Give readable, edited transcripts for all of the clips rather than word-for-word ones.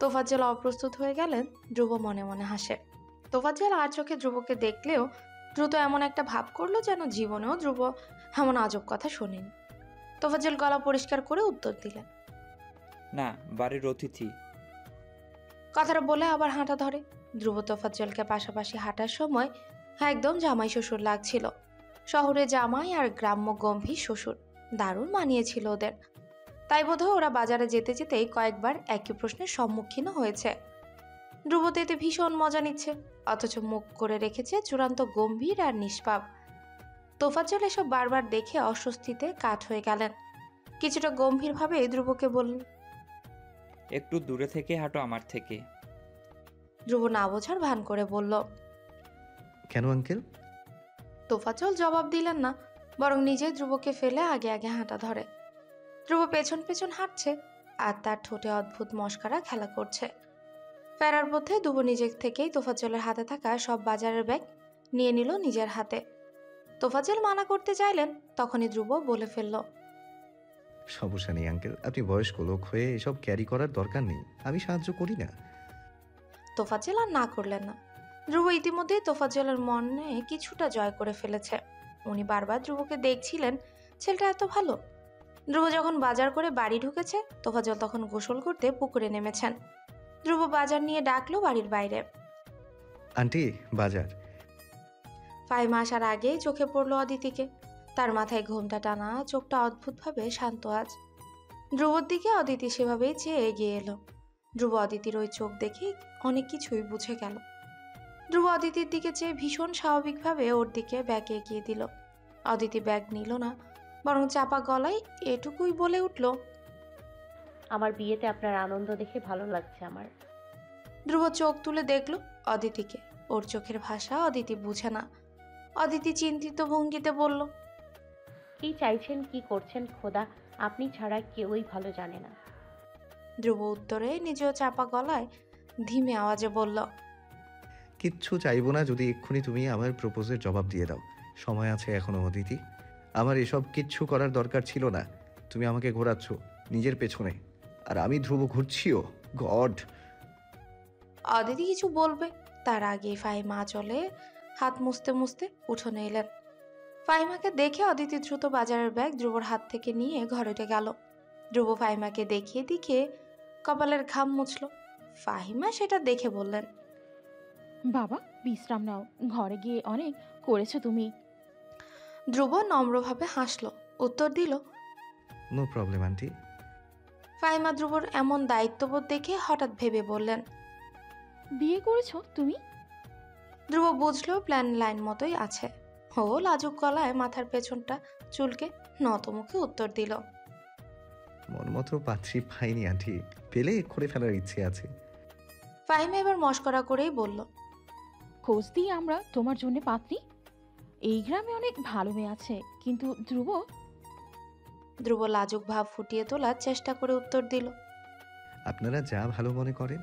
তোফাজ্জল অপ্রস্তুত হয়ে গেলেন। ধ্রুব মনে মনে হাসে। তোফাজ্জল আর চোখে ধ্রুবকে দেখলেও দ্রুত এমন একটা ভাব করলো যেন জীবনেও ধ্রুব এমন আজব কথা শোনেনি। তোফাজ্জল গলা পরিষ্কার করে উত্তর দিলেন, না, বাড়ির অতিথি। কথাটা বলে আবার হাঁটা ধরে। ধ্রুব তোফাজ্জলকে পাশাপাশি হাঁটার সময় একদম জামাই শ্বশুর লাগছিল। শহরে জামাই আর গ্রাম্য গম্ভীর শ্বশুর দারুণ মানিয়েছিল ওদের। তাই বোধহয় ওরা বাজারে যেতে যেতেই কয়েকবার একই প্রশ্নের সম্মুখীন হয়েছে। ধ্রুব তো এতে ভীষণ মজা নিচ্ছে, অথচ মুখ করে রেখেছে চূড়ান্ত গম্ভীর আর নিষ্পাপ। তোফাজ্জল এসব বারবার দেখে অস্বস্তিতে কাঠ হয়ে গেলেন। কিছুটা গম্ভীরভাবে ধ্রুবকে বললেন, একটু দূরে থেকে হাঁটো আমার থেকে। ধ্রুব না বোঝার ভান করে বলল, কেন আঙ্কেল? তোফাজ্জল জবাব দিলেন না, বরং নিজেই ধ্রুবকে ফেলে আগে আগে হাঁটা ধরে। ধ্রুব পেছন পেছন হাঁটছে আর তার ঠোঁটে অদ্ভুত মস্কারা খেলা করছে। ফেরার পথে ধ্রুব নিজের থেকেই তোফাজ্জলের হাতে থাকা সব বাজারের ব্যাগ নিয়ে নিল নিজের হাতে। তোফাজ্জল মানা করতে চাইলেন, তখনই ধ্রুব বলে ফেলল, সমস্যা নেই আঙ্কেল, আপনি বয়স্ক লোক হয়ে এসব ক্যারি করার দরকার নেই, আমি সাহায্য করি না। তোফাজ্জল আর না করলেন না। ধ্রুব ইতিমধ্যেই তোফাজ্জলের মনে কিছুটা জয় করে ফেলেছে। উনি বারবার ধ্রুবকে দেখছিলেন, ছেলেটা এত ভালো। ধ্রুব যখন বাজার করে বাড়ি ঢুকেছে, তোফাজ্জল তখন গোসল করতে পুকুরে নেমেছেন। ধ্রুব বাজার নিয়ে ডাকলো বাড়ির বাইরে। আন্টি, বাজার। ফাহিমা আসার আগেই চোখে পড়লো অদিতিকে। তার মাথায় ঘোমটা টানা, চোখটা অদ্ভুতভাবে শান্ত আজ। ধ্রুবর দিকে অদিতি সেভাবেই চেয়ে এগিয়ে এলো। ধ্রুব অদিতির ওই চোখ দেখে অনেক কিছুই বুঝে গেল। ধ্রুব অদিতির দিকে চেয়ে ভীষণ স্বাভাবিকভাবে ওর দিকে ব্যাগ এগিয়ে দিল। অদিতি ব্যাগ নিল না, বরং চাপা গলায় এটুকুই বলে উঠল, আমার বিয়েতে আপনার আনন্দ দেখে ভালো লাগছে আমার। ধ্রুব চোখ তুলে দেখল অদিতিকে। ওর চোখের ভাষা অদিতি বুঝে না। অদিতি চিন্তিত ভঙ্গিতে বলল, কি চাইছেন, কি করছেন খোদা আপনি ছাড়া কেউই ভালো জানে না। ধ্রুব উত্তরে নিজেও চাপা গলায় ধিমে আওয়াজে বলল, কিচ্ছু চাইবো না যদি এক্ষুনি তুমি আমার প্রপোজের জবাব দিয়ে দাও। সময় আছে এখনো অদিতি, আমার এসব কিচ্ছু করার দরকার ছিল না। তুমি আমাকে ঘোরাচ্ছ নিজের পেছনে, আর আমি ধ্রুব ঘুরছিও। গড! অদিতি কিছু বলবে তার আগে ফাহিমা চলে হাত মুছতে মুছতে উঠোনে এলেন। ফাহিমাকে দেখে অদিতি দ্রুত বাজারের ব্যাগ ধ্রুবর হাত থেকে নিয়ে ঘরে গেল। ধ্রুব ফাহিমাকে দেখিয়ে দেখিয়ে কপালের ঘাম মুছল। ফাহিমা সেটা দেখে বললেন, বাবা বিশ্রাম নাও, ঘরে গিয়ে অনেক করেছো তুমি। ধ্রুব নম্রভাবে হাসলো, উত্তর দিল, নো প্রবলেম আন্টি। ফাহিমা ধ্রুবর এমন দায়িত্ববোধ দেখে হঠাৎ ভেবে বললেন, বিয়ে করেছো তুমি? ধ্রুব বুঝলো প্ল্যান লাইন মতোই আছে। ও লাজুক গলায় মাথার পেছনটা চুলকে নত মুখে উত্তর দিল, মন মতো পাত্রী পাইনি আন্টি, পেলে করে ফেলার ইচ্ছে আছে। ফাহিমা এবার মশকরা করেই বলল, খোঁজ দিই আমরা তোমার জন্য পাত্রী। এই গ্রামে অনেক ভালো মেয়ে আছে, কিন্তু ধ্রুব। ধ্রুব লাজুক ভাব ফুটিয়ে তোলার চেষ্টা করে উত্তর দিল, আপনারা যা ভালো মনে করেন।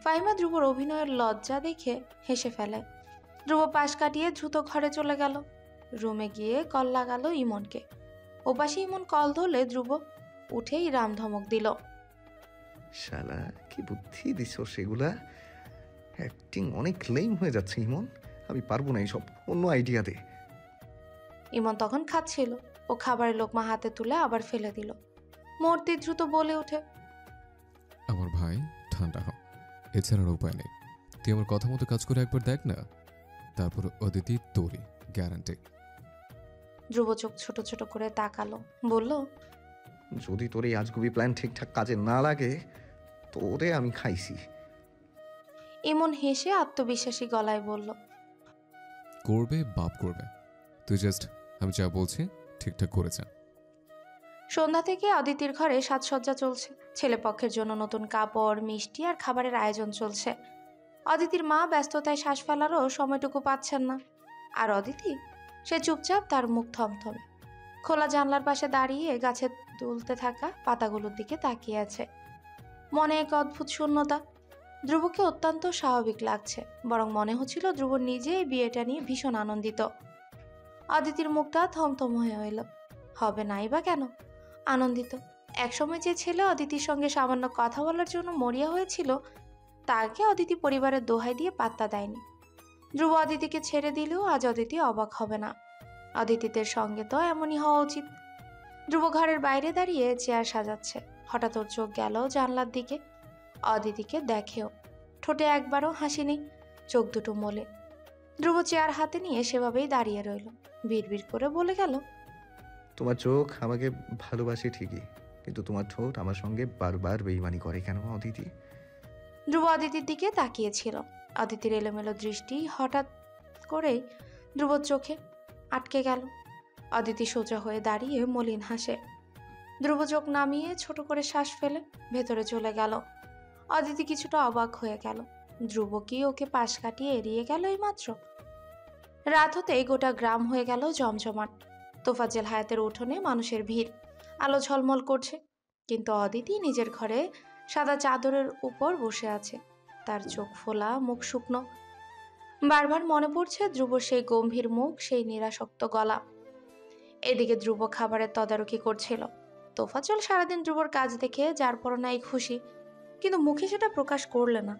ফাহিমা ধ্রুবর অভিনয়ের লজ্জা দেখে হেসে ফেলে। ধ্রুব পাশ কাটিয়ে দ্রুত ঘরে চলে গেল। রুমে গিয়ে কল লাগালো ইমনকে। ওপাশে ইমন কল ধরলে ধ্রুব উঠেই রাম ধমক দিল, শালা কি বুদ্ধি দিছ সেগুলা! অ্যাক্টিং অনেক লেম হয়ে যাচ্ছে ইমন, আমি পারবো না এইসব, অন্য আইডিয়া দে। ইমন তখন খাচ্ছিল। ও খাবারের লোকমা হাতে তুলে আবার ফেলে দিল। মূর্তি দ্রুত বলে ওঠে, আমার ভাই ঠান্ডা হ, এছাড়ার উপায় নেই। তুই আমার কথা মতো কাজ করে একবার দেখ না, তারপর অদিতি তোরই গ্যারান্টি। ধ্রুব চোখ ছোট ছোট করে তাকালো, বলল, যদি তোর এই আজগুবি প্ল্যান ঠিকঠাক কাজে না লাগে, তোরে আমি খাইছি। ইমন হেসে আত্মবিশ্বাসী গলায় বলল, করবে বাপ করবে, তুই জাস্ট আমি যা বলছি ঠিকঠাক করেছে। সন্ধ্যা থেকে অদিতির ঘরে সাজসজ্জা চলছে। ছেলেপক্ষের জন্য নতুন কাপড়, মিষ্টি আর খাবারের আয়োজন চলছে। অদিতির মা ব্যস্ততায় শ্বাস ফেলারও সময়টুকু পাচ্ছেন না। আর অদিতি, সে চুপচাপ তার মুখ থমথমে খোলা জানলার পাশে দাঁড়িয়ে গাছে দুলতে থাকা পাতাগুলোর দিকে তাকিয়ে আছে। মনে এক অদ্ভুত শূন্যতা। ধ্রুবকে অত্যন্ত স্বাভাবিক লাগছে, বরং মনে হচ্ছিল ধ্রুব নিজে এই বিয়েটা নিয়ে ভীষণ আনন্দিত। অদিতির মুখটা থমথম হয়ে এলো। হবে নাই বা কেন, আনন্দিত, একসময় যে ছেলে অদিতির সঙ্গে সামান্য কথা বলার জন্য মরিয়া হয়েছিল, তাকে অদিতি পরিবারের দোহাই দিয়ে পাত্তা দেয়নি। ধ্রুব অদিতিকে ছেড়ে দিলেও আজ অদিতি অবাক হবে না। অদিতিদের সঙ্গে তো এমনই হওয়া উচিত। ধ্রুব ঘরের বাইরে দাঁড়িয়ে চেয়ার সাজাচ্ছে। হঠাৎ ওর চোখ গেল জানলার দিকে। অদিতিকে দেখেও, ঠোঁটে একবারও হাসি নেই, চোখ দুটো মোলে। ধ্রুব চেয়ার হাতে নিয়ে সেভাবেই দাঁড়িয়ে রইল। বিড়বিড় করে বলে গেল, তোমার চোখ আমাকে ভালোবাসে ঠিকই, কিন্তু তোমার ঠোঁট আমার সঙ্গে বারবার বেইমানি করে কেন অদিতি? ধ্রুব অদিতির দিকে তাকিয়েছিল। অদিতির এলোমেলো দৃষ্টি হঠাৎ করেই ধ্রুবর চোখে আটকে গেল। অদিতি সোজা হয়ে দাঁড়িয়ে মলিন হাসে। ধ্রুব চোখ নামিয়ে ছোট করে শ্বাস ফেলে ভেতরে চলে গেল। অদিতি কিছুটা অবাক হয়ে গেল। ধ্রুব কি ওকে পাশ কাটিয়ে এড়িয়ে গেল এইমাত্র? রাত হতেই গোটা গ্রাম হয়ে গেল জমজমাট। তোফাজ্জেল হায়াতের উঠোনে মানুষের ভিড়, আলো ঝলমল করছে। কিন্তু অদিতি নিজের ঘরে সাদা চাদরের উপর বসে আছে। তার চোখ ফোলা, মুখ শুকনো। বারবার মনে পড়ছে ধ্রুবর সেই গম্ভীর মুখ, সেই নিরাসক্ত গলা। এদিকে ধ্রুব খাবারের তদারকি করছিল। তোফাজ্জল সারাদিন ধ্রুবর কাজ দেখে যার পরনাই খুশি, কিন্তু মুখে সেটা প্রকাশ করলেন না।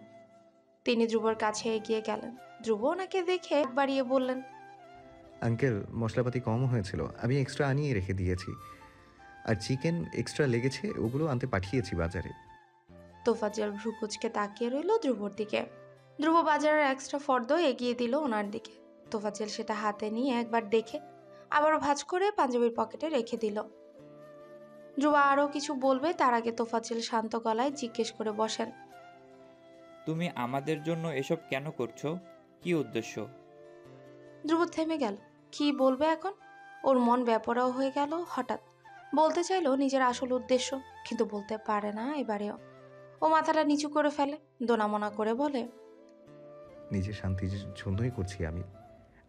তিনি ধ্রুবর কাছে এগিয়ে গেলেন। ধ্রুব ওনাকে দেখে বাড়িয়ে বললেন, আঙ্কেল, মশলাপাতি কম হয়েছিল, আমি এক্সট্রা আনিয়ে রেখে দিয়েছি। আর চিকেন এক্সট্রা লেগেছে, ওগুলো আনতে পাঠিয়েছি বাজারে। তোফাজ্জল ভ্রুকুচকে তাকিয়ে রইল ধ্রুবর দিকে। ধ্রুব বাজারের এক্সট্রা ফর্দ এগিয়ে দিল ওনার দিকে। তোফাজ্জল সেটা হাতে নিয়ে একবার দেখে আবারও ভাঁজ করে পাঞ্জাবির পকেটে রেখে দিল। ধ্রুব আরও কিছু বলবে তার আগে তোফাজ্জল শান্ত গলায় জিজ্ঞেস করে বসেন, তুমি আমাদের জন্য এসব কেন করছো? কি উদ্দেশ্য? ধ্রুব থেমে গেল। কি বলবে এখন? ওর মন বেপরাও হয়ে গেল। হঠাৎ বলতে চাইলো নিজের আসল উদ্দেশ্য, কিন্তু বলতে পারে না এবারেও। ও মাথাটা নিচু করে ফেলে, দোনামোনা করে বলে, নিজের শান্তির জন্যই করছি আমি।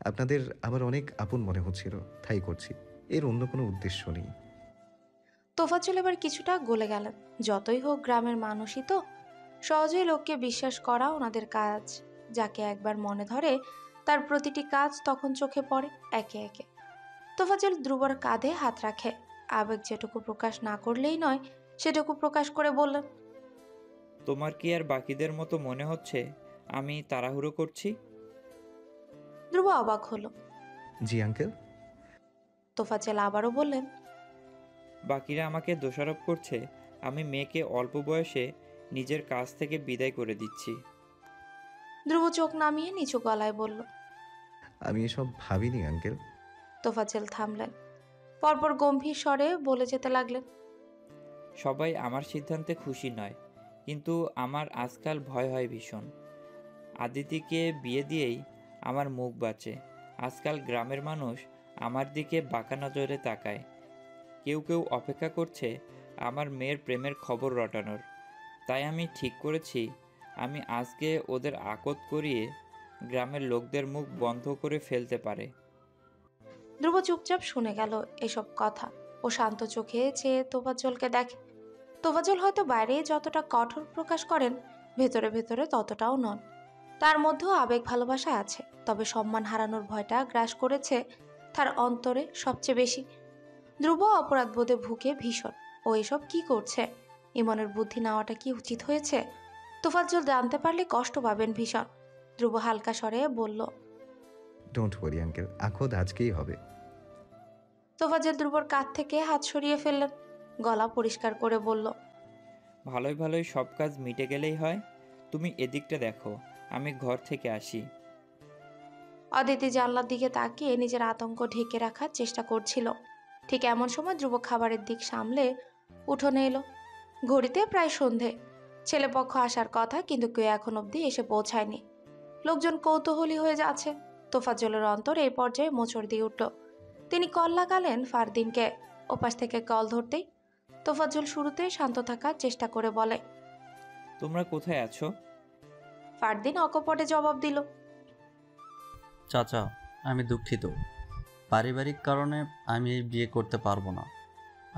আপনাদের আমার অনেক আপন মনে হচ্ছিল, তাই করছি। এর অন্য কোনো উদ্দেশ্য নেই। তোফাজ্জল এবার কিছুটা গলে গেলেন। যতই হোক গ্রামের মানুষই তো, সহজেই লোককে বিশ্বাস করা ওনাদের কাজ। যাকে একবার মনে ধরে তার প্রতিটি কাজ তখন চোখে পড়ে একে একে। তোফাজ্জল ধ্রুবর কাঁধে হাত রাখে। আবেগ যেটুকু প্রকাশ না করলেই নয়, সেটুকু প্রকাশ করে বললেন, তোমার কি আর বাকিদের মতো মনে হচ্ছে আমি তাড়াহুড়ো করছি? ধ্রুব অবাক হলো। জি আঙ্কেল। তোফাজ্জল আবারও বললেন, বাকিরা আমাকে দোষারোপ করছে আমি মেয়েকে অল্প বয়সে নিজের কাজ থেকে বিদায় করে দিচ্ছি। ধ্রুব চোখ নামিয়ে নিচু গলায় বলল, আমি এসব ভাবিনি আঙ্কেল। তোফাজ্জল থামলেন। পরপর গম্ভীর স্বরে বলে যেতে লাগলেন, সবাই আমার সিদ্ধান্তে খুশি নয়, কিন্তু আমার আজকাল ভয় হয় ভীষণ। আদিতিকে বিয়ে দিয়েই আমার মুখ বাঁচে। আজকাল গ্রামের মানুষ আমার দিকে বাঁকা নজরে তাকায়। কেউ কেউ অপেক্ষা করছে আমার মেয়ের প্রেমের খবর রটানোর। তাই আমি ঠিক করেছি আমি আজকে ওদের আকত করিয়ে গ্রামের লোকদের মুখ বন্ধ করে ফেলতে পারে। ধ্রুব চুপচাপ শুনে গেল এসব কথা। ও শান্ত চোখে চেয়ে তোফাজ্জলকে দেখে। তোফাজ্জল হয়তো বাইরে যতটা কঠোর প্রকাশ করেন, ভেতরে ভেতরে ততটাও নন। তার মধ্যেও আবেগ ভালোবাসা আছে, তবে সম্মান হারানোর ভয়টা গ্রাস করেছে তার অন্তরে সবচেয়ে বেশি। ধ্রুব অপরাধবোধে ভুগে ভীষণ। ও এসব কি করছে? ইমনের বুদ্ধি নেওয়াটা কি উচিত হয়েছে? তোফাজ্জল জানতে পারলে কষ্ট পাবেন ভীষণ। ধ্রুব হালকা স্বরে বলল, ডোন্ট ওয়ারি আঙ্কেল, আখোদ আজকেই হবে। তোফাজ্জল ধ্রুবর কাঁধ থেকে হাত সরিয়ে ফেললেন। গলা পরিষ্কার করে বলল, ভালোই ভালোই সব কাজ মিটে গেলেই হয়। তুমি এদিকটা দেখো, আমি ঘর থেকে আসি। অদিতি জানলার দিকে তাকিয়ে নিজের আতঙ্ক ঢেকে রাখার চেষ্টা করছিল। ঠিক এমন সময় ধ্রুব খাবারের দিক সামলে উঠোনে এলো। ঘড়িতে প্রায় সন্ধে। ছেলেপক্ষ আসার কথা, কিন্তু কেউ এখন অবধি এসে পৌঁছায়নি। লোকজন কৌতূহলী হয়ে যাচ্ছে। তোফাজ্জলের অন্তর এই পর্যায়ে মোচড় দিয়ে উঠল। তিনি কল লাগালেন ফারদিনকে। ওপাশ থেকে কল ধরতেই তোফাজ্জল শুরুতে শান্ত থাকার চেষ্টা করে বলে, তোমরা কোথায় আছো? ফারদিন অকপটে জবাব দিল, চাচা, আমি দুঃখিত। পারিবারিক কারণে আমি এই বিয়ে করতে পারবো না।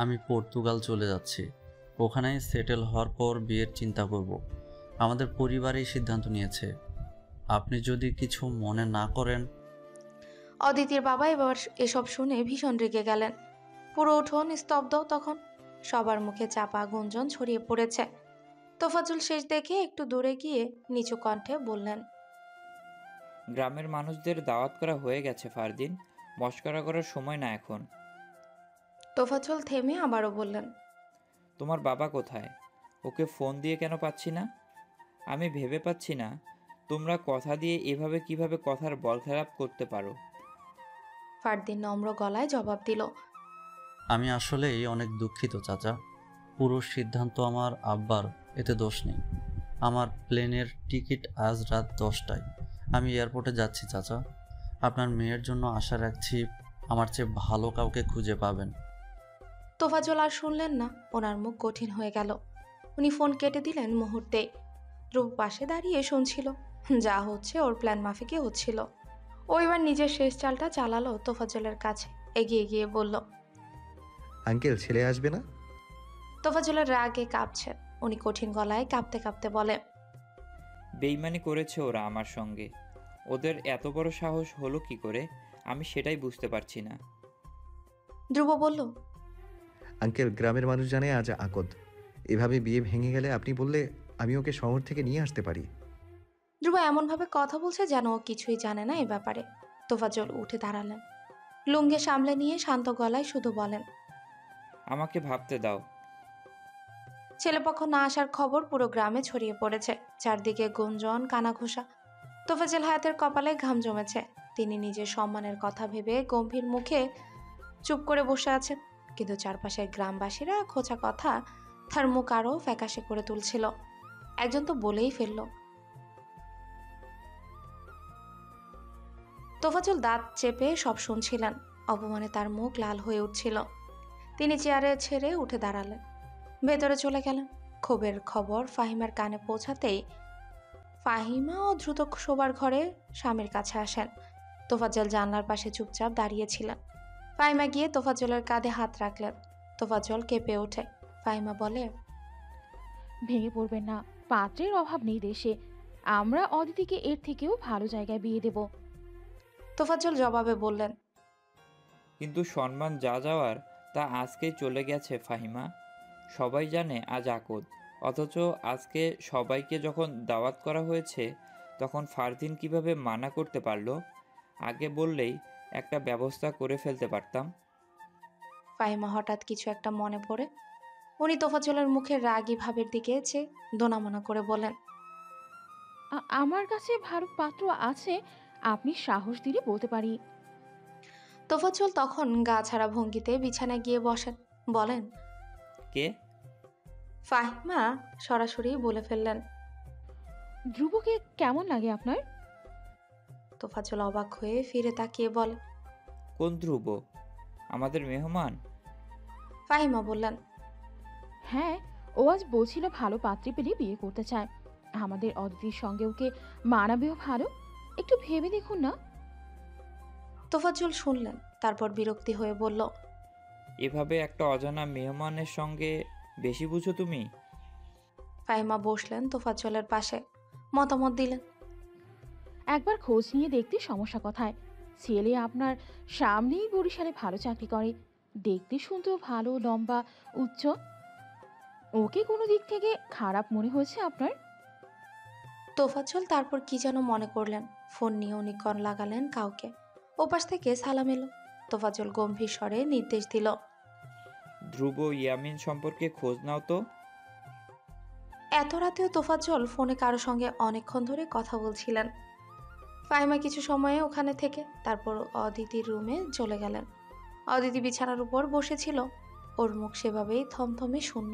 আমি পর্তুগাল চলে যাচ্ছি। ওখানে সেটেল হওয়ার পর বিয়ের চিন্তা করব। আমাদের পরিবারই সিদ্ধান্ত নিয়েছে। আপনি যদি কিছু মনে না করেন। অদিতির বাবা এবার এসব শুনে ভীষণ রেগে গেলেন। পুরো উঠোন স্তব্ধ তখন। সবার মুখে চাপা গুঞ্জন ছড়িয়ে পড়েছে। তোফাজ্জল শেষ দেখে একটু দূরে গিয়ে নিচু কণ্ঠে বললেন, গ্রামের মানুষদের দাওয়াত করা হয়ে গেছে ফারদিন, মশকরা করার সময় না এখন। তোফাজ্জল থেমে আবারও বললেন, তোমার বাবা কোথায়? ওকে ফোন দিয়ে কেন পাচ্ছি না? আমি ভেবে পাচ্ছি না তোমরা কথা দিয়ে এভাবে কিভাবে কথার বলখেলাপ করতে পারো। ফারদিন নম্র গলায় জবাব দিল, আমি আসলেই অনেক দুঃখিত চাচা। পুরো সিদ্ধান্ত আমার আব্বার, এতে দোষ নেই। আমার প্লেনের টিকিট আজ রাত 10টায়। আমি এয়ারপোর্টে যাচ্ছি চাচা। আপনার মেয়ের জন্য আশা রাখছি আমার চেয়ে ভালো কাউকে খুঁজে পাবেন। তোফাজ্জল আর শুনলেন না, ওনার মুখ কঠিন হয়ে গেল। উনি ফোন কেটে দিলেন মুহূর্তেই। ধ্রুব পাশে দাঁড়িয়ে শুনছিল, যা হচ্ছে ওর প্ল্যান মাফিকই হচ্ছিল। ও এবার নিজের শেষ চালটা চালালো তোফাজ্জলের কাছে, এগিয়ে গিয়ে বলল, আঙ্কেল ছেলে আসবে না? তোফাজ্জলের রাগে কাঁপছে। উনি কঠিন গলায় কাঁপতে কাঁপতে বলে, বেইমানি করেছে ওরা আমার সঙ্গে। ওদের এত বড় সাহস হলো কি করে, আমি সেটাই বুঝতে পারছি না। ধ্রুব বলল, আঙ্কেল গ্রামের মানুষ জানে আজ আকদ। এভাবে বিয়ে ভেঙে গেলে আপনি বললে আমি ওকে শহর থেকে নিয়ে আসতে পারি। ধ্রুব এমনভাবে কথা বলছে যেন ও কিছুই জানে না এ ব্যাপারে। তোফাজ্জল উঠে দাঁড়ালেন, লুঙ্গে সামলে নিয়ে শান্ত গলায় শুধু বলেন, আমাকে ভাবতে দাও। ছেলেপক্ষ না আসার খবর পুরো গ্রামে ছড়িয়ে পড়েছে। চারদিকে গুঞ্জন, কানাঘোষা। তোফাজ্জল হায়াতের কপালে ঘাম জমেছে। তিনি নিজের সম্মানের কথা ভেবে গম্ভীর মুখে চুপ করে বসে আছেন, কিন্তু চারপাশের গ্রামবাসীরা খোঁচা কথা তার মুখ আরও ফ্যাকাশে করে তুলছিল। একজন তো বলেই ফেলল। তোফাজ্জল দাঁত চেপে সব শুনছিলেন। অপমানে তার মুখ লাল হয়ে উঠছিল। তিনি চেয়ারে ছেড়ে উঠে দাঁড়ালেন, ভেতরে চলে গেলেন। ক্ষোভের খবর ফাহিমার কানে পৌঁছাতেই ফাহিমাও দ্রুত শোবার ঘরে স্বামীর কাছে আসেন। তোফাজ্জল জানলার পাশে চুপচাপ দাঁড়িয়েছিলেন। ফাহিমা গিয়ে তোফাজ্জলের কাঁধে হাত রাখলেন। তোফাজ্জল কেঁপে ওঠে। ফাহিমা বলে, ভেঙে পড়বেন না, পাত্রের অভাব নেই দেশে। আমরা অদিতিকে এর থেকেও ভালো জায়গায় বিয়ে দেব। তোফাজ্জল জবাবে বললেন, কিন্তু সম্মান যা যাওয়ার তা আজকেই চলে গেছে ফাহিমা। সবাই জানে আজ আকদ, অথচ আজকে সবাইকে যখন দাওয়াত করা হয়েছে তখন ফারদিন কিভাবে মানা করতে পারলো? আগে বললেই একটা ব্যবস্থা করে ফেলতে পারতাম। ফাহিমা হঠাৎ কিছু একটা মনে পড়ে। উনি তোফাজ্জলের মুখের রাগী ভাবের দিকে চেয়ে দোনামোনা করে বলেন, আমার কাছে ভালো পাত্র আছে, আপনি সাহস দিলে বলতে পারি। তোফাজ্জল তখন গা ছাড়া ভঙ্গিতে বিছানায় গিয়ে বসেন, বলেন, কে? ফাহিমা সরাসরি বলে ফেললেন। ধ্রুবকে কেমন লাগে আপনার? তোফাজ্জল অবাক হয়ে ফিরে তাকিয়ে বলে, কোন ধ্রুব? আমাদের মেহমান? ফাহিমা বললেন, হ্যাঁ, ও আজ বলছিল ভালো পাত্রী পেলে বিয়ে করতে চায়। আমাদের অদিতির সঙ্গে ওকে মানাবেও ভালো। একটু ভেবে দেখুন না। তোফাজ্জল শুনলেন, তারপর বিরক্তি হয়ে বলল, এভাবে একটা অজানা মেহমানের সঙ্গে বেশি বুঝো তুমি? ফাহিমা বসলেন তোফাজ্জলের পাশে, মতামত দিলেন। একবার খোঁজ নিয়ে দেখতে সমস্যা কোথায়? ছেলে আপনার সামনেই বরিশালে ভালো চাকরি করে, দেখতে শুনতেও ভালো, লম্বা, উচ্চ। ওকে কোনো দিক থেকে খারাপ মনে হয়েছে আপনার? তোফাজ্জল তারপর কি যেন মনে করলেন। ফোন নিয়ে উনি কল লাগালেন কাউকে। ওপাশ থেকে সালাম এলো। তোফাজ্জল গম্ভীর স্বরে নির্দেশ দিল, ধ্রুব ইয়ামিন সম্পর্কে খোঁজ নাও তো। এত রাতেও তোফাজ্জল ফোনে কারো সঙ্গে অনেকক্ষণ ধরে কথা বলছিলেন। ফাহিমা কিছু সময়ে ওখানে থেকে তারপর অদিতির রুমে চলে গেলেন। অদিতি বিছানার উপর বসেছিল, ওর মুখ সেভাবেই থমথমে শূন্য।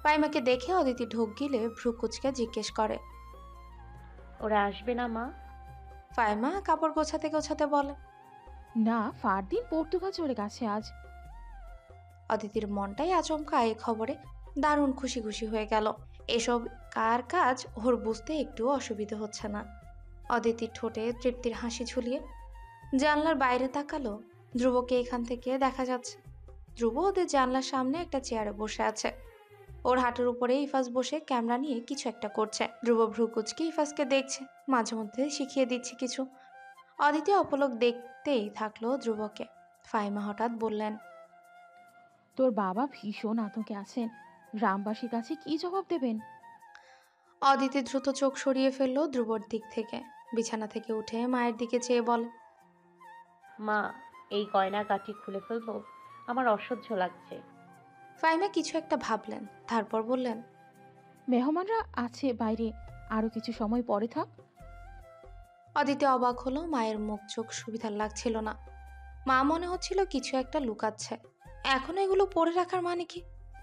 ফাহিমাকে দেখে অদিতি ঢোক গিলে ভ্রু কুচকে জিজ্ঞেস করে, ওরা আসবে না মা? ফাহিমা কাপড় গোছাতে গোছাতে বলে, না, ফারদিন পর্তুগাল চলে গেছে আজ। অদিতির মনটাই আচমকা এই খবরে দারুণ খুশি খুশি হয়ে গেল। এসব কার কাজ ওর বুঝতে একটু অসুবিধা হচ্ছে না। অদিতির ঠোঁটে তৃপ্তির হাসি ঝুলিয়ে জানলার বাইরে তাকালো। ধ্রুবকে এখান থেকে দেখা যাচ্ছে। ধ্রুব ওদের জানলার সামনে একটা চেয়ারে বসে আছে। ওর হাঁটুর উপরে ইফাজ বসে ক্যামেরা নিয়ে কিছু একটা করছে। ধ্রুব ভ্রুকুচকে ইফাজকে দেখছে, মাঝে মধ্যে শিখিয়ে দিচ্ছে কিছু। অদিতি অপলক দেখতেই থাকলো ধ্রুবকে। ফাহিমা হঠাৎ বললেন, তোর বাবা ভীষণ আতঙ্কে আছেন। গ্রামবাসীর কাছে কি জবাব দেবেন? অদিতি দ্রুত চোখ সরিয়ে ফেললো ধ্রুবর দিক থেকে। বিছানা থেকে উঠে মায়ের দিকে চেয়ে বলে, মা, এই গয়নাগাটি খুলে ফেলবো? আমার অসহ্য লাগছে। ফাইমা কিছু একটা ভাবলেন, তারপর বললেন, মেহমানরা আছে বাইরে, আরো কিছু সময় পরে থাক। অদিতি অবাক হলো। মায়ের মুখ চোখ সুবিধার লাগছিল না। মা মনে হচ্ছিল কিছু একটা লুকাচ্ছে। এখন এগুলো পরে রাখার মানে কি?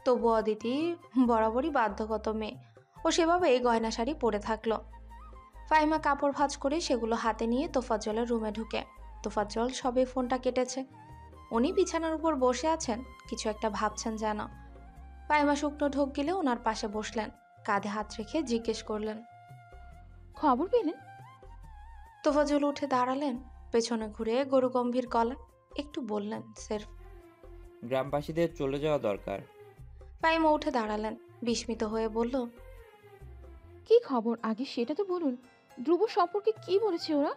তবু অদিতি বরাবরই বাধ্যগত মেয়ে, ও সেভাবে এই গয়না শাড়ি পরে থাকলো। ফাহিমা কাপড় ভাঁজ করে সেগুলো হাতে নিয়ে তোফাজ্জলের রুমে ঢুকে। তোফাজ্জল সবে ফোনটা কেটেছে। উনি বিছানার উপর বসে আছেন, কিছু একটা ভাবছেন যেন। ফাহিমা শুকনো ঢোক গিলে ওনার পাশে বসলেন, কাঁধে হাত রেখে জিজ্ঞেস করলেন, খবর পেলেন? তোফাজ্জল উঠে দাঁড়ালেন, পেছনে ঘুরে গরু গম্ভীর গলা একটু বললেন সেরফ। গ্রামবাসীদের চলে যাওয়া দরকার। ফাহিমা উঠে দাঁড়ালেন, বিস্মিত হয়ে বলল, কি খবর আগে সেটা তো বলুন। ধ্রুব সম্পর্কে কি বলেছে ওরা?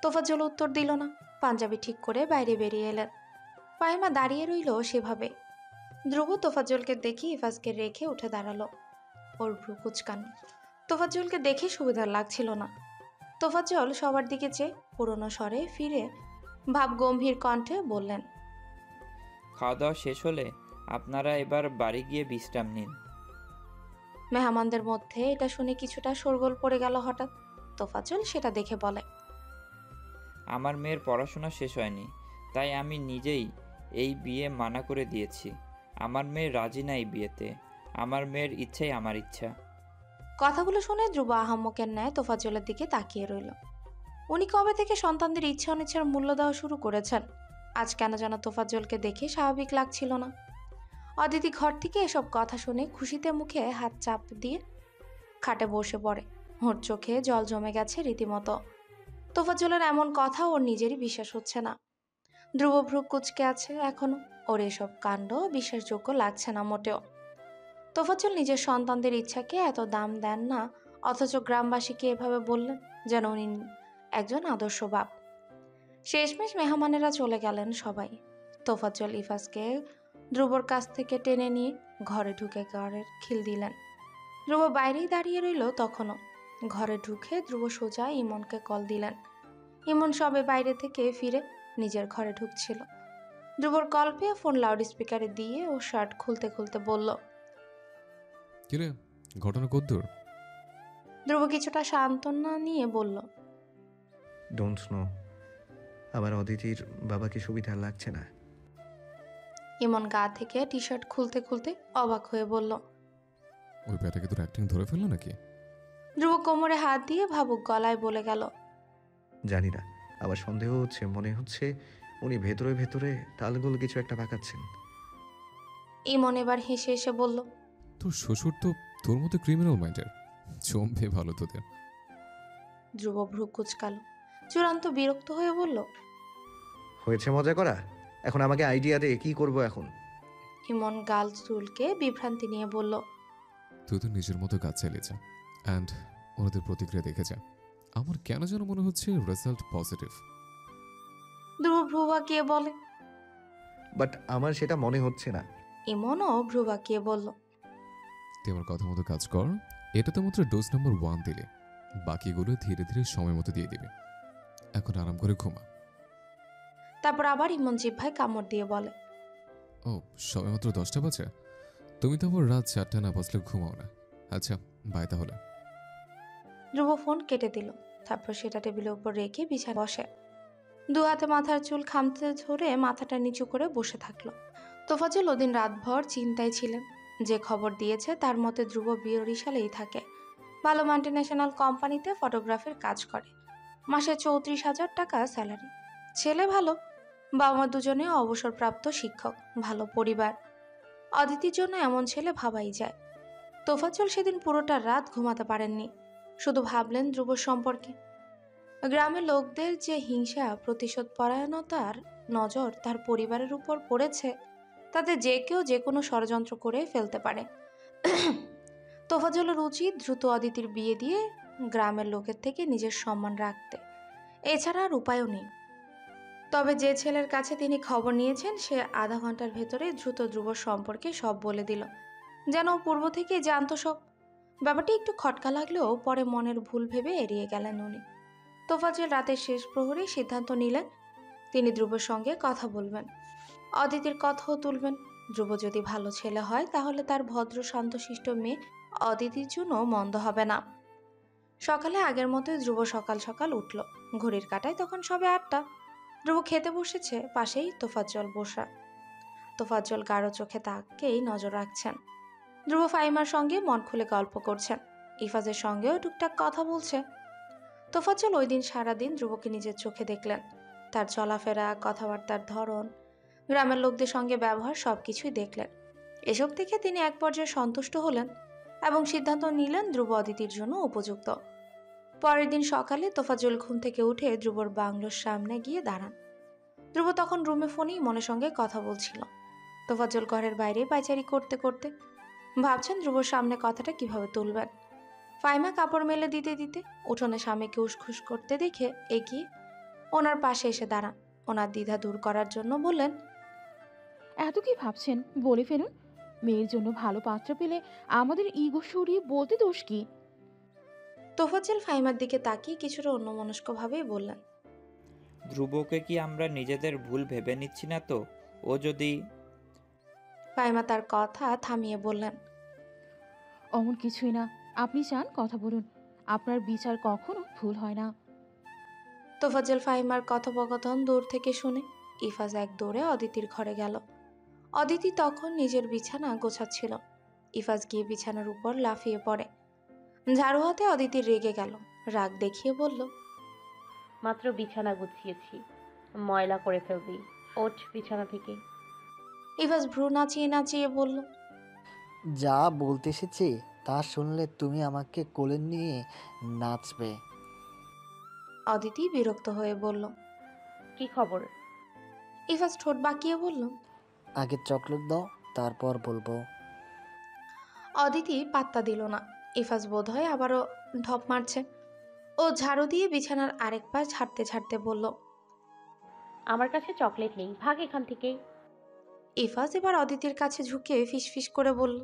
তোফাজ্জল উত্তর দিল না। পাঞ্জাবি ঠিক করে বাইরে বেরিয়ে এলেন। ফাহিমা দাঁড়িয়ে রইল সেভাবে। ধ্রুব তোফাজ্জলকে দেখে ইফাজকে রেখে উঠে দাঁড়ালো। ওর ভ্রু কুচকানো। তোফাজ্জলকে দেখে সুবিধার লাগছিল না। তোফাজ্জল সবার দিকে চেয়ে পুরনো স্বরে ফিরে ভাব গম্ভীর কণ্ঠে বললেন, খাওয়া দাওয়া শেষ হলে আপনারা এবার বাড়ি গিয়ে বিশ্রাম নিন। মেহমানদের মধ্যে এটা শুনে কিছুটা শোরগোল পড়ে গেল হঠাৎ। তোফাজ্জল সেটা দেখে বলে, আমার মেয়ের পড়াশোনা শেষ হয়নি, তাই আমি নিজেই এই বিয়ে মানা করে দিয়েছি। আমার মেয়ে রাজি না এই বিয়েতে। আমার মেয়ের ইচ্ছাই আমার ইচ্ছা। কথাগুলো শুনে ধ্রুব আহাম্মকের ন্যায় তোফাজ্জলের দিকে তাকিয়ে রইল। উনি কবে থেকে সন্তানদের ইচ্ছা অনিচ্ছার মূল্য দেওয়া শুরু করেছেন? আজ কেন যেন তোফাজ্জলকে দেখে স্বাভাবিক লাগছিল না। অদিতি ঘর থেকে এসব কথা শুনে খুশিতে মুখে হাত চাপ দিয়ে খাটে বসে পড়ে। ওর চোখে জল জমে গেছে রীতিমতো। তোফাজ্জলের এমন কথা ওর নিজেরই বিশ্বাস হচ্ছে না। ধ্রুব ভ্রু কুচকে আছে এখনো। ওর এসব কাণ্ড বিশ্বাসযোগ্য লাগছে না মোটেও। তোফাজ্জল নিজের সন্তানদের ইচ্ছাকে এত দাম দেন না, অথচ গ্রামবাসীকে এভাবে বললেন যেন উনি একজন আদর্শ বাপ। শেষমেশ মেহমানেরা চলে গেলেন সবাই। তোফাজ্জল ইফাজকে ধ্রুবর কাছ থেকে টেনে নিয়ে ঘরে ঢুকে ঘরের খিল দিলেন। ধ্রুব বাইরেই দাঁড়িয়ে রইল তখনও। ঘরে ঢুকে ধ্রুব সোজা ইমনকে কল দিলেন। ইমন সবে বাইরে থেকে ফিরে নিজের ঘরে ঢুকছিল। ধ্রুবর কল পেয়ে ফোন লাউড স্পিকারে দিয়ে ও শার্ট খুলতে খুলতে বলল, কিরে, ঘটনা কদ্দূর? ধ্রুব কিছুটা সান্ত্বনা নিয়ে বলল, ডোন্ট নো। আমার অদিতির বাবাকে সুবিধা লাগছে না। ইমন গা থেকে টি শার্ট খুলতে খুলতে অবাক হয়ে বলল। ওই ব্যাটাকে তোর অ্যাক্টিং ধরে ফেললো নাকি? ধ্রুব কোমরে হাত দিয়ে ভাবুক গলায় বলে গেল, জানি না, আমার সন্দেহ হচ্ছে, মনে হচ্ছে উনি ভেতরে ভেতরে তালগোল কিছু একটা পাকাচ্ছেন। ইমন এবার হেসে এসে বলল, তোর শ্বশুর তো তোর মতো ক্রিমিনাল মাইন্ডের। জমবে ভালো তোদের। ধ্রুব ভ্রু কুচকালো, চূড়ান্ত বিরক্ত হয়ে বলল, হয়েছে মজা করা, এখন আমাকে আইডিয়া দে, কি করব এখন? ইমন গাল চুলকে বিভ্রান্তি নিয়ে বলল, তুই তো নিজের মতো কাজ চালিয়ে যা, অ্যান্ড ওনাদের প্রতিক্রিয়া দেখে যা। আমার কেন যেন মনে হচ্ছে রেজাল্ট পজিটিভ। ধ্রুব ভ্রু বাঁকিয়ে বলে। বাট আমার সেটা মনে হচ্ছে না। ইমনও ভ্রু বাঁকিয়ে বলল, তুই আমার কথা মতো কাজ কর। এটা তো মাত্র ডোজ নাম্বার 1 দিলে, বাকিগুলো ধীরে ধীরে সময় মতো দিয়ে দিবে। এখন আরাম করে ঘুমা। তারপর আবার ইমন জিহ্বায় কামড় দিয়ে বলে, ও, সবে মাত্র 10টা বাজে? তুমি তো আবার রাত 4টা না বাজলে ঘুমাও না। আচ্ছা, বাই তাহলে। ধ্রুব ফোন কেটে দিল। তারপর সেটা টেবিলের উপর রেখে বিছানায় বসে দু হাতে মাথার চুল খামতে ধরে মাথাটা নিচু করে বসে থাকলো। তোফাজ্জল ওদিন রাতভর চিন্তায় ছিলেন। যে খবর দিয়েছে তার মতে ধ্রুব বরিশালেই থাকে, ভালো মাল্টিন্যাশনাল কোম্পানিতে ফটোগ্রাফির কাজ করে, মাসে 34,000 টাকা স্যালারি। ছেলে ভালো, বাবা মা দুজনে অবসরপ্রাপ্ত শিক্ষক, ভালো পরিবার। অদিতির জন্য এমন ছেলে ভাবাই যায়। তোফাজ্জল সেদিন পুরোটা রাত ঘুমাতে পারেননি, শুধু ভাবলেন ধ্রুব সম্পর্কে। গ্রামের লোকদের যে হিংসা প্রতিশোধ পরায়ণতার নজর তার পরিবারের উপর পড়েছে, তাতে যে কেউ যে কোনো ষড়যন্ত্র করে ফেলতে পারে। তোফাজ্জলের উচিত দ্রুত অদিতির বিয়ে দিয়ে গ্রামের লোকের থেকে নিজের সম্মান রাখতে, এছাড়া আর উপায়ও নেই। তবে যে ছেলের কাছে তিনি খবর নিয়েছেন সে আধা ঘন্টার ভেতরে দ্রুত ধ্রুব সম্পর্কে সব বলে দিল, যেন ও পূর্ব থেকেই জানতো সব। ব্যাপারটি একটু খটকা লাগলেও পরে মনের ভুল ভেবে এড়িয়ে গেলেন উনি। তোফাজ্জল রাতের শেষ প্রহরে সিদ্ধান্ত নিলেন তিনি ধ্রুবের সঙ্গে কথা বলবেন, অদিতির কথাও তুলবেন। ধ্রুব যদি ভালো ছেলে হয় তাহলে তার ভদ্র শান্তশিষ্ট মেয়ে অদিতির জন্য মন্দ হবে না। সকালে আগের মতোই ধ্রুব সকাল সকাল উঠল। ঘড়ির কাঁটায় তখন সবে 8টা। ধ্রুব খেতে বসেছে, পাশেই তোফাজ্জল বসা। তোফাজ্জল গাঢ় চোখে তাকেই নজর রাখছেন। ধ্রুব ফাইমার সঙ্গে মন খুলে গল্প করছেন, ইফাজের সঙ্গেও টুকটাক কথা বলছে। তোফাজ্জল ওই দিন সারাদিন ধ্রুবকে নিজের চোখে দেখলেন। তার চলাফেরা, কথাবার্তার ধরন, গ্রামের লোকদের সঙ্গে ব্যবহার সবকিছুই দেখলেন। এসব দেখে তিনি এক পর্যায়ে সন্তুষ্ট হলেন এবং সিদ্ধান্ত নিলেন ধ্রুব অদিতির জন্য উপযুক্ত। পরের দিন সকালে তোফাজ্জল ঘুম থেকে উঠে ধ্রুবর বাংলোর সামনে গিয়ে দাঁড়ান। ধ্রুব তখন রুমে ফোনেই মনের সঙ্গে কথা বলছিল। তোফাজ্জল ঘরের বাইরে পায়চারি করতে করতে ভাবছেন ধ্রুবর সামনে কথাটা কিভাবে তুলবেন। ফাইমা কাপড় মেলে দিতে দিতে উঠোনে স্বামীকে উসখুস করতে দেখে এগিয়ে ওনার পাশে এসে দাঁড়ান। ওনার দ্বিধা দূর করার জন্য বললেন, এত কি ভাবছেন, বলে ফেলুন। মেয়ের জন্য ভালো পাত্র পেলে আমাদের ইগো সরিয়ে বলতে দোষ কি? তোফাজ্জল ফাইমার দিকে তাকিয়ে কিছুটা অন্যমনস্কভাবেই বললেন, ধ্রুবকে কি আমরা নিজেদের ভুল ভেবে নিচ্ছি না তো? ও যদি... ফাইমা তার কথা থামিয়ে বললেন, অমন কিছুই না, আপনি চান কথা বলুন, আপনার বিচার কখনো ভুল হয় না। তোফাজ্জল ফাইমার কথোপকথন দূর থেকে শুনে ইফাজ এক দৌড়ে অদিতির ঘরে গেল। অদিতি তখন নিজের বিছানা গোছাচ্ছিল। ইফাজ গিয়ে বিছানার উপর লাফিয়ে পড়ে। ঝাড়ু হাতে অদিতি রেগে গেল, রাগ দেখিয়ে বলল, মাত্র বিছানা গুছিয়েছি, ময়লা করে ফেলবি, ওঠ বিছানা থেকে। ইফাজ ভ্রু নাচিয়ে নাচিয়ে বলল, যা বলতে এসেছি তা শুনলে তুমি আমাকে কোলে নিয়ে নাচবে। অদিতি বিরক্ত হয়ে বলল, কি খবর? ইফাজ ঠোঁট বাঁকিয়ে বলল, আগে চকলেট দাও, তারপর বলবো। অদিতি পাত্তা দিল না। ইফাজ বোধহয় আবারও ঢপ মারছে। ও ঝাড়ু দিয়ে বিছানার আরেক পাশ ঝাড়তে ঝাড়তে বলল, আমার কাছে চকলেট নেই, ভাগ এখান থেকে। ইফাজ এবার অদিতির কাছে ঝুঁকে ফিসফিস করে বলল,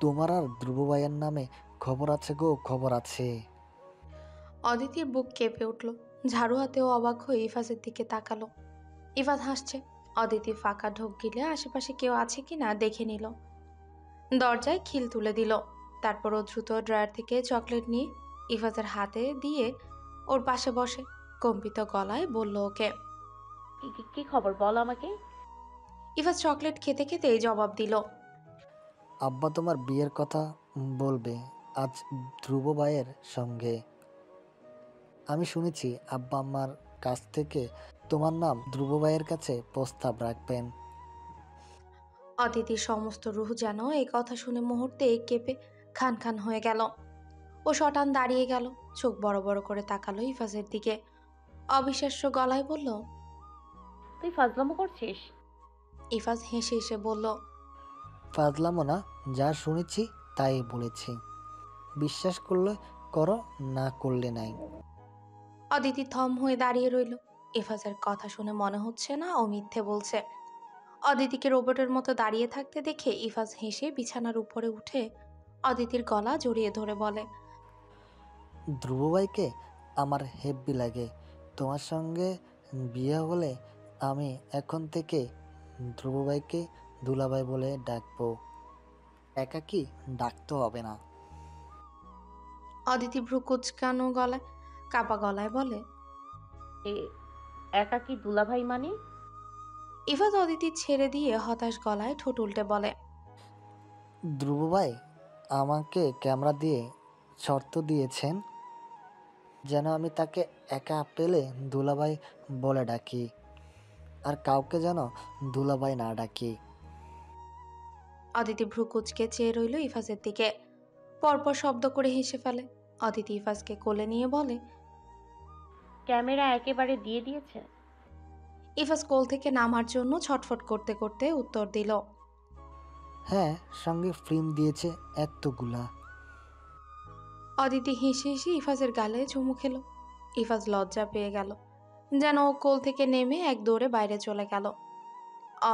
তোমার আর ধ্রুব ভাইয়ের নামে খবর আছে গো, খবর আছে। অদিতির বুক কেঁপে উঠল। ঝাড়ু হাতেও অবাক হয়ে ইফাজের দিকে তাকালো। ইফাজ হাসছে। অদিতি ফাঁকা ঢোক গিলে আশেপাশে কেউ আছে কিনা দেখে নিল। দরজায় খিল তুলে দিল। তারপর ও দ্রুত ড্রয়ার থেকে চকলেট নিয়ে ইফাজের হাতে দিয়ে ওর পাশে বসে কম্পিত গলায় বলল ওকে। কি খবর বল আমাকে। ইফাজ চকলেট খেতে খেতেই জবাব দিল, আব্বা তোমার বিয়ের কথা বলবে আজ ধ্রুব ভাইয়ের সঙ্গে। আমি শুনেছি আব্বা আমার কাছ থেকে তোমার নাম ধ্রুব ভাইয়ের কাছে প্রস্তাব রাখবেন। অদিতির সমস্ত রুহ যেন এই কথা শুনে মুহূর্তে কেঁপে খান খান হয়ে গেল। ও শটান দাঁড়িয়ে গেল, চোখ বড় বড় করে তাকালো ইফাজের দিকে। অবিশ্বাস্য গলায় বলল, তুই ফাজলামো করছিস? ইফাজ হেসে হেসে বলল, ফাজলামো না, যা শুনেছি তাই বলেছি। বিশ্বাস করলে করো, না করলে নাই। অদিতি থম হয়ে দাঁড়িয়ে রইল। ইফাজের কথা শুনে মনে হচ্ছে না ও মিথ্যে বলছে। অদিতিকে রোবটের মতো দাঁড়িয়ে থাকতে দেখে ইফাজ হেসে বিছানার উপরে উঠে অদিতির গলা জড়িয়ে ধরে বলে, ধ্রুব ভাইকে আমার হেব্বি লাগে। তোমার সঙ্গে বিয়ে হলে আমি এখন থেকে ধ্রুব ভাইকে দুলাভাই বলে ডাকবো, একাকি ডাকতে হবে না। অদিতি ভ্রু কুচকানো গলায় কাপা গলায় বলে, একা কি দুলাভাই মানে? ইফাজ অদিতি ছেড়ে দিয়ে হতাশ গলায় ঠোঁট উল্টে বলে, ধ্রুব ভাই আমাকে ক্যামেরা দিয়ে শর্ত দিয়েছেন যেন আমি তাকে একা পেলে দুলাভাই বলে ডাকি, আর কাউকে যেন দুলাভাই না ডাকি। অদিতি ভ্রু কুচকে চেয়ে রইল ইফাজের দিকে। পরপর শব্দ করে হেসে ফেলে। অদিতি ইফাজকে কোলে নিয়ে বলে, ক্যামেরা একেবারে দিয়ে দিয়েছে? ইফাজ কোল থেকে নামার জন্য ছটফট করতে করতে উত্তর দিল, হ্যাঁ, সঙ্গে ফিল্ম দিয়েছে এতগুলা। অদিতি হেসে হেসে ইফাজের গালে চুমু খেল। ইফাজ লজ্জা পেয়ে গেল। যেন ও কোল থেকে নেমে এক দৌড়ে বাইরে চলে গেল।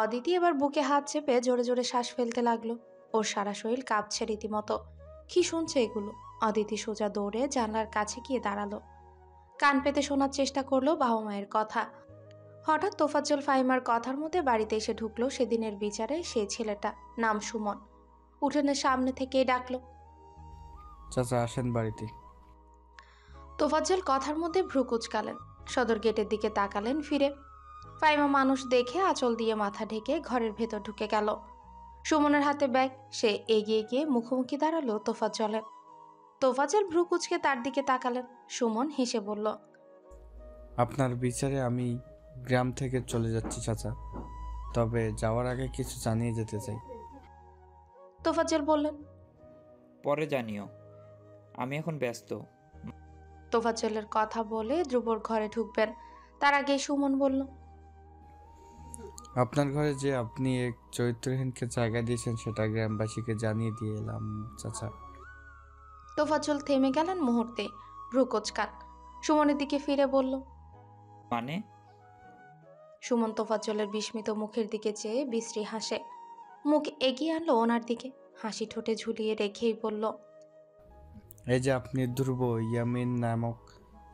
অদিতি এবার বুকে হাত চেপে জোরে জোরে শ্বাস ফেলতে লাগলো। ওর সারা শরীর কাঁপছে রীতিমতো। কি শুনছে এগুলো? অদিতি সোজা দৌড়ে জানলার কাছে গিয়ে দাঁড়ালো। কান পেতে শোনার চেষ্টা করলো বাবা মায়ের কথা। হঠাৎ তোফাজ্জল ফাহিমার কথার মধ্যে বাড়িতে এসে ঢুকলো সেদিনের বিচারে সেই ছেলেটা, নাম সুমন। উঠোনের সামনে থেকেই ডাকলো, চাচা আসেন বাড়িতে। তোফাজ্জল কথার মধ্যে ভ্রু কুচকালেন, সদর গেটের দিকে তাকালেন ফিরে। ফাহিমা মানুষ দেখে আঁচল দিয়ে মাথা ঢেকে ঘরের ভেতর ঢুকে গেল। সুমনের হাতে ব্যাগ। সে এগিয়ে গিয়ে মুখোমুখি দাঁড়ালো তোফাজ্জলের। তোফাজ্জল ভ্রু কুচকে তার দিকে তাকালেন। সুমন হেসে বলল, আপনার বিচারে আমি গ্রাম থেকে চলে যাচ্ছি চাচা, তবে যাওয়ার আগে কিছু জানিয়ে যেতে চাই। তোফাজ্জল বললেন, পরে জানিও, আমি এখন ব্যস্ত। তোফাজ্জলের কথা বলে ধ্রুবর ঘরে ঢুকবেন তার আগে সুমন বলল, আপনার ঘরে যে আপনি এক চরিত্রহীনকে জায়গা দিয়েছেন সেটা গ্রামবাসীকে জানিয়ে দিয়ে এলাম চাচা। তোফাজ্জল থেমে গেলেন মুহূর্তে, ভ্রু কোচকান। সুমনের দিকে ফিরে বলল, মানে? সুমন তোফাজ্জলের বিস্মিত মুখের দিকে চেয়ে বিশ্রী হাসে। মুখ এগিয়ে আনলো ওনার দিকে, হাসি ঠোঁটে ঝুলিয়ে রেখেই বলল, এই যে আপনি ধ্রুব ইয়ামিন নামক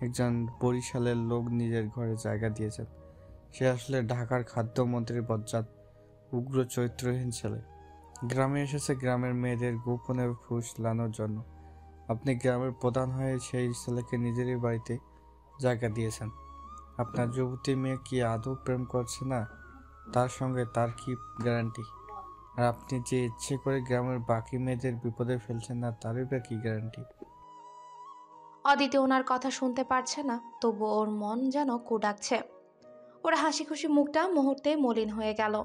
একজন বরিশালের লোক নিজের ঘরে জায়গা দিয়েছেন, সে আসলে ঢাকার খাদ্যমন্ত্রীর বজ্জাত উগ্র চরিত্রহীন ছেলে। গ্রামে এসেছে গ্রামের মেয়েদের গোপনে ফুসলানোর জন্য। আপনি গ্রামের প্রধান হয়ে সেই ছেলেকে নিজেরই বাড়িতে জায়গা দিয়েছেন। আপনার যুবতী মেয়ে কি আদৌ প্রেম করছে না তার সঙ্গে, তার কি গ্যারান্টি? আর আপনি যে ইচ্ছে করে গ্রামের বাকি মেয়েদের বিপদে ফেলছেন না, তারই বা কি গ্যারান্টি? অদিতি ওনার কথা শুনতে পারছে না, তবু ওর মন যেন কুডাকছে। ওর হাসি খুশি মুখটা মুহূর্তে মলিন হয়ে গেল।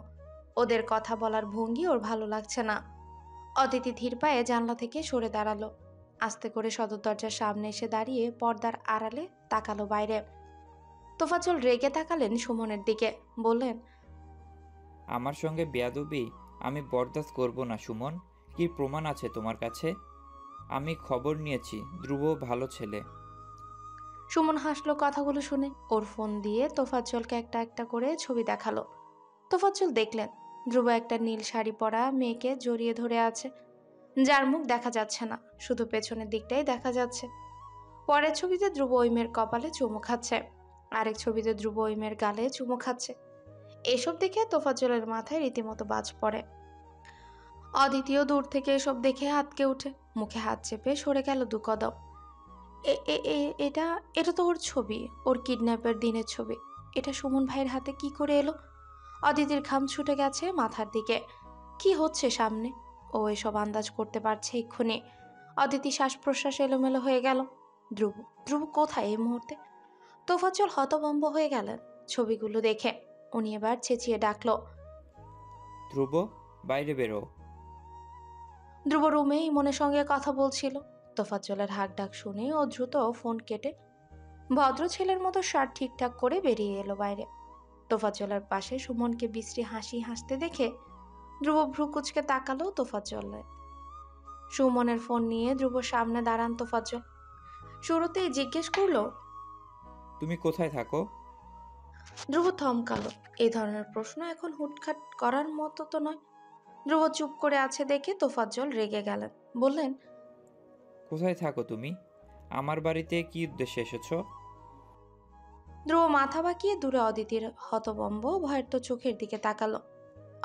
ওদের কথা বলার ভঙ্গি ওর ভালো লাগছে না। অদিতি ধীর পায়ে জানলা থেকে সরে দাঁড়ালো। আস্তে করে সদর দরজার সামনে এসে দাঁড়িয়ে পর্দার আড়ালে তাকালো বাইরে। তোফাজ্জল রেগে তাকালেন সুমনের দিকে, বললেন, আমার সঙ্গে বেয়াদবি আমি বরদাস্ত করব না সুমন। কি প্রমাণ আছে তোমার কাছে? আমি খবর নিয়েছি, ধ্রুব ভালো ছেলে। সুমন হাসলো কথাগুলো শুনে। ওর ফোন দিয়ে তোফাজ্জলকে একটা একটা করে ছবি দেখালো। তোফাজ্জল দেখলেন ধ্রুব একটা নীল শাড়ি পরা মেয়েকে জড়িয়ে ধরে আছে, যার মুখ দেখা যাচ্ছে না, শুধু পেছনের দিকটাই দেখা যাচ্ছে। পরের ছবিতে ধ্রুব ওই মেয়ের কপালে চুমু খাচ্ছে, আরেক ছবিতে ধ্রুব ওই মেয়ের গালে চুমু খাচ্ছে। এসব দেখে তোফাজ্জলের মাথায় রীতিমতো বাজ পড়ে। অদ্বিতীয় দূর থেকে এসব দেখে হাতকে উঠে মুখে হাত চেপে সরে গেল দু কদম। এটা এটা তো ওর ছবি, ওর কিডন্যাপের দিনের ছবি। এটা সুমন ভাইয়ের হাতে কি করে এলো? অদিতির ঘাম ছুটে গেছে মাথার দিকে। কি হচ্ছে সামনে? ও এসব আন্দাজ করতে পারছে এক্ষুনি। অদিতি শ্বাস প্রশ্বাস এলোমেলো হয়ে গেল। ধ্রুব ধ্রুব কোথায় এই মুহূর্তে? তোফাজ্জল হতভম্ব হয়ে গেলেন ছবিগুলো দেখে। উনি এবার চেঁচিয়ে ডাকলো, ধ্রুব, বাইরে বেরো। ধ্রুব রুমে ইমনের সঙ্গে কথা বলছিল। তোফাজ্জলের হাঁক ডাক শুনে ও দ্রুত ফোন কেটে ভদ্র ছেলের মতো শার্ট ঠিকঠাক করে বেরিয়ে এলো বাইরে। তোফাজ্জলের পাশে সুমনকে বিশ্রী হাসি হাসতে দেখে ধ্রুব ভ্রু কুচকে তাকালো তোফাজ্জলে। সুমনের ফোন নিয়ে ধ্রুব সামনে দাঁড়ান তোফাজ্জল। শুরুতেই জিজ্ঞেস করলো, তুমি কোথায় থাকো? ধ্রুব থমকালো। এই ধরনের প্রশ্ন এখন হুটখাট করার মতো তো নয়। ধ্রুব চুপ করে আছে দেখে তোফাজ্জল রেগে গেলেন, বললেন, কোথায় থাকো তুমি? আমার বাড়িতে কি উদ্দেশ্যে এসেছো? ধ্রুব মাথা বাঁকিয়ে দূরে অদিতির হতবম্ব ভয়ার্ত চোখের দিকে তাকালো।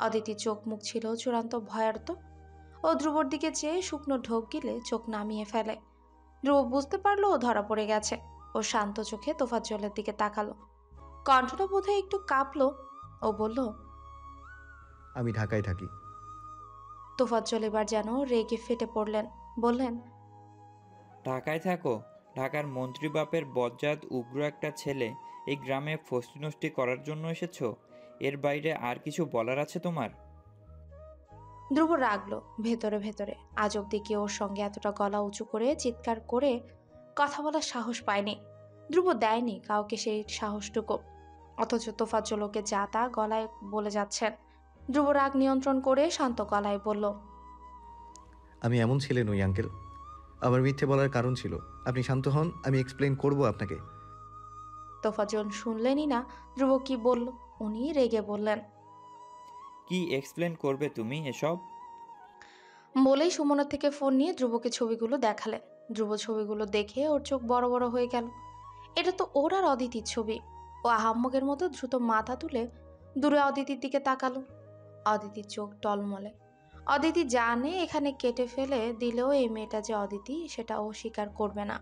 অদিতির চোখ মুখ ছিল চূড়ান্ত ভয়ার্ত। ও ধ্রুবর দিকে চেয়ে শুকনো ঢোক গিলে চোখ নামিয়ে ফেলে। ধ্রুব বুঝতে পারলো ও ধরা পড়ে গেছে। ও শান্ত চোখে তোফাজ্জলের দিকে তাকালো। কণ্ঠটা বোধহয় একটু কাঁপলো। ও বলল, আমি ঢাকায় থাকি। তোফাজ্জল এবার যেন রেগে ফেটে পড়লেন, বললেন, ঢাকায় থাকো? ঢাকার মন্ত্রী বাপের বজ্জাত উগ্র একটা ছেলে এই গ্রামে ফষ্টি নষ্টি করার জন্য এসেছো? এর বাইরে আর কিছু বলার আছে তোমার? ধ্রুব রাগলো ভেতরে ভেতরে। আজ অব্দি কেউ ওর সঙ্গে এতটা গলা উঁচু করে চিৎকার করে কথা বলার সাহস পায়নি। ধ্রুব দেয়নি কাউকে সেই সাহসটুকু। অথচ তোফাজ্জল ওকে যা তা গলায় বলে যাচ্ছেন। ধ্রুব রাগ নিয়ন্ত্রণ করে শান্ত গলায় বলল, আমি এমন ছেলে নই আঙ্কেল। আমার মিথ্যে বলার কারণ ছিল। আপনি শান্ত হন, আমি এক্সপ্লেন করব আপনাকে। তোফাজ্জল শুনলেনই না ধ্রুব কি বলল। উনি রেগে বললেন, কি এক্সপ্লেন করবে তুমি এসব? বলেই সুমনের থেকে ফোন নিয়ে ধ্রুবকে ছবিগুলো দেখালেন। ধ্রুব ছবিগুলো দেখে ওর চোখ বড় বড় হয়ে গেল। এটা তো ওর আর অদিতির ছবি। ও আহাম্মকের মতো দ্রুত মাথা তুলে দূরে অদিতির দিকে তাকালো। অদিতির চোখ টলমলে। অদিতি জানে এখানে কেটে ফেলে দিলেও এই মেয়েটা যে অদিতি সেটা ও স্বীকার করবে না।